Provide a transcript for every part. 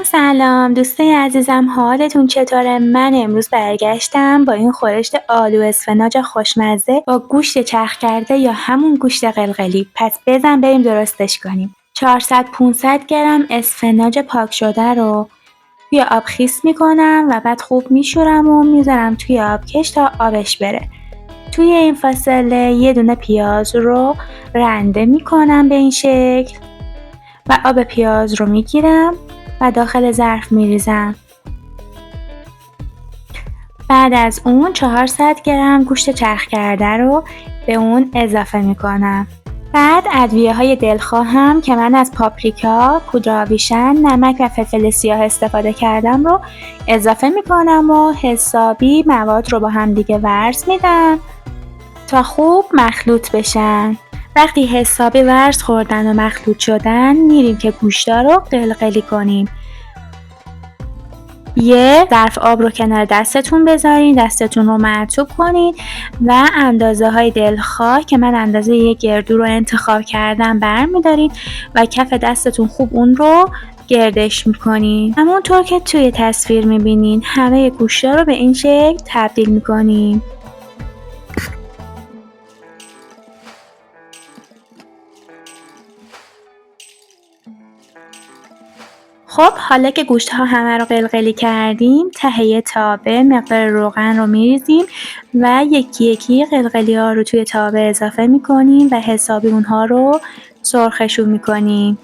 سلام دوستای عزیزم، حالتون چطوره؟ من امروز برگشتم با این خورشت آلو اسفناج خوشمزه با گوشت چرخ کرده یا همون گوشت قلقلی. پس بزن بریم درستش کنیم. 400-500 گرم اسفناج پاک شده رو توی آب خیس میکنم و بعد خوب میشورم و میذارم توی آبکش تا آبش بره. توی این فاصله یه دونه پیاز رو رنده میکنم به این شکل و آب پیاز رو میگیرم و داخل ظرف میریزم. بعد از اون 400 گرم گوشت چرخ کرده رو به اون اضافه میکنم. بعد ادویه‌های دلخواهم که من از پاپریکا، پودر آویشن، نمک و فلفل سیاه استفاده کردم رو اضافه میکنم و حسابی مواد رو با هم دیگه ورز میدم تا خوب مخلوط بشن. وقتی حسابی ورز خوردن و مخلوط شدن میریم که گوشتا رو قلقلی کنیم. یه ظرف آب رو کنار دستتون بذارین، دستتون رو مرطوب کنین و اندازه های دلخواه که من اندازه یک گردو رو انتخاب کردم برمیدارین و کف دستتون خوب اون رو گردش میکنین. همونطور که توی تصویر میبینین همه گوشتا رو به این شکل تبدیل میکنین. خب حالا که گوشت ها همه رو قلقلی کردیم، ته تابه مقدار روغن رو میریزیم و یکی یکی قلقلی ها رو توی تابه اضافه میکنیم و حسابی اونها رو سرخشون میکنیم.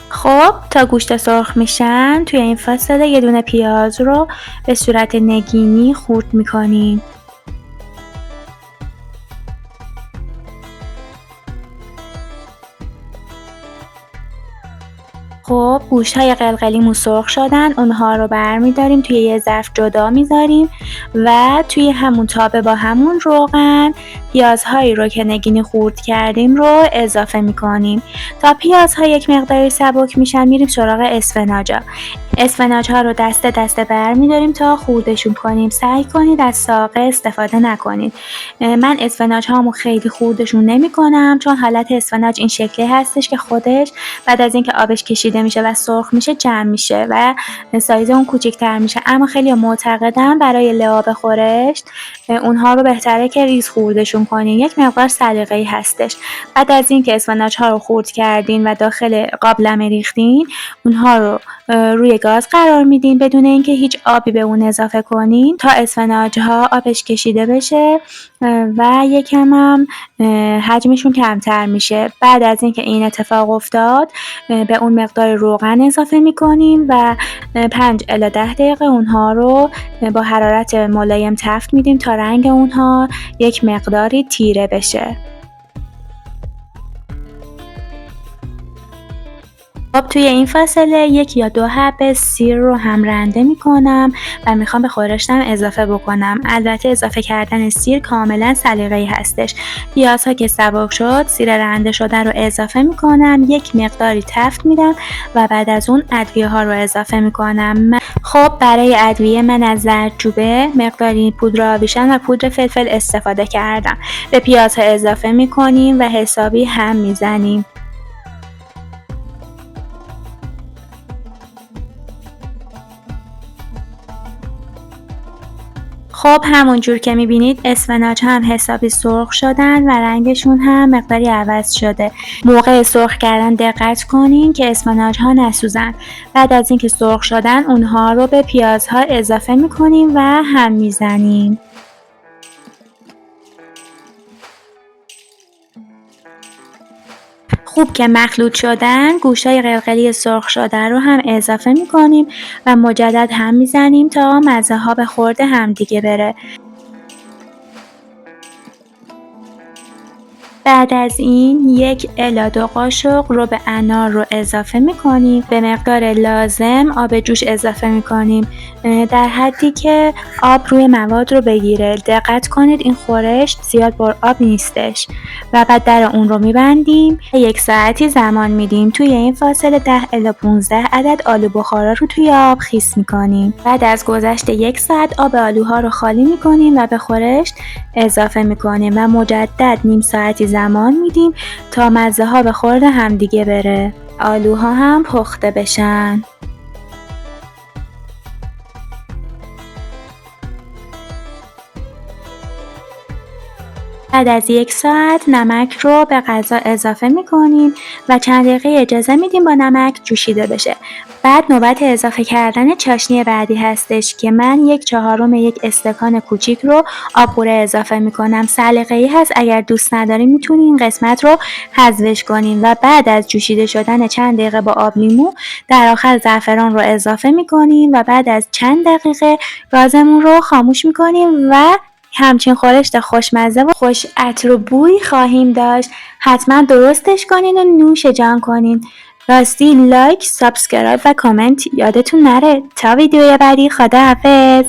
خب تا گوشت سرخ میشن توی این فاصله یه دونه پیاز رو به صورت نگینی خورد میکنیم. خب گوشت‌های قلقلیمون سرخ شدن، اونها رو برمیداریم توی یه ظرف جدا میذاریم و توی همون تابه با همون روغن پیازهایی رو که نگینی خورد کردیم رو اضافه میکنیم. تا پیازها یک مقداری سبک میشن میریم سراغ اسفناجا. اسفناج ها رو دسته دسته برمیداریم تا خوردشون کنیم. سعی کنید از ساقه استفاده نکنید. من اسفناج هامو خیلی خوردشون نمی کنم چون حالت اسفناج این شکلی هستش که خودش بعد از اینکه آبش کشیده میشه و سرخ میشه جمع میشه و سایز اون کوچیک‌تر میشه. اما خیلی معتقدم برای لعاب خورشت اونها رو بهتره که ریز خوردشون کنین. یک مقدار سلیقه‌ای هستش. بعد از اینکه اسفناج ها رو خورد کردین و داخل قابلمه ریختین، اونها رو روی گاز قرار میدین بدون اینکه هیچ آبی به اون اضافه کنین تا اسفناج ها آبش کشیده بشه و یکم هم حجمشون کمتر میشه. بعد از اینکه این اتفاق افتاد به اون مقدار روغن اضافه میکنین و 5 الی 10 دقیقه اونها رو با حرارت ملایم تفت میدیم تا رنگ اونها یک مقداری تیره بشه. خب توی این فاصله 1 یا 2 حبه سیر رو هم رنده میکنم و میخوام به خورشتم اضافه بکنم. البته اضافه کردن سیر کاملا سلیقه‌ای هستش. پیازها که سبک شد سیر رنده شده رو اضافه میکنم، یک مقداری تفت میدم و بعد از اون ادویه ها رو اضافه میکنم. خب برای ادویه من از زردچوبه، مقداری پودر آویشن و پودر فلفل استفاده کردم. به پیازها اضافه میکنیم و حسابی هم میزنیم. خب همونجور که میبینید اسفناج هم حسابی سرخ شدن و رنگشون هم مقداری عوض شده. موقع سرخ کردن دقت کنین که اسفناج ها نسوزن. بعد از اینکه سرخ شدن اونها رو به پیازها اضافه میکنیم و هم میزنیم. خوب که مخلوط شدن گوشت‌های قلقلی سرخ شده رو هم اضافه میکنیم و مجدد هم میزنیم تا مزه ها به خورد همدیگه بره. بعد از این 1 الی 2 قاشق رب انار رو اضافه میکنیم. به مقدار لازم آب جوش اضافه میکنیم در حدی که آب روی مواد رو بگیره. دقت کنید این خورش زیاد پر آب نیستش و بعد در اون رو میبندیم. 1 ساعتی زمان میدیم. توی این فاصله 10 الی 15 عدد آلو بخارا رو توی آب خیس میکنیم. بعد از گذشت 1 ساعت آب آلوها رو خالی میکنیم و به خورش اضافه میکنیم و مجدد نیم ساعتی زمان میدیم تا مزه ها به خورد همدیگه بره، آلوها هم پخته بشن. بعد از 1 ساعت نمک رو به غذا اضافه میکنیم و چند دقیقه اجازه میدیم با نمک جوشیده بشه. بعد نوبت اضافه کردن چاشنی بعدی هستش که من 1/4 یک استکان کوچیک رو آبقوره اضافه میکنم. سلیقه‌ای هست، اگر دوست ندارین میتونین این قسمت رو حذفش کنین. و بعد از جوشیده شدن چند دقیقه با آب لیمو در آخر زعفران رو اضافه میکنیم و بعد از چند دقیقه گازمون رو خاموش میکنیم و همچین خورشت خوشمزه و خوش عطر و بوی خواهیم داشت. حتما درستش کنین و نوش جان کنین. راستی لایک، سابسکرایب و کامنت یادتون نره. تا ویدیوی بعدی، خداحافظ.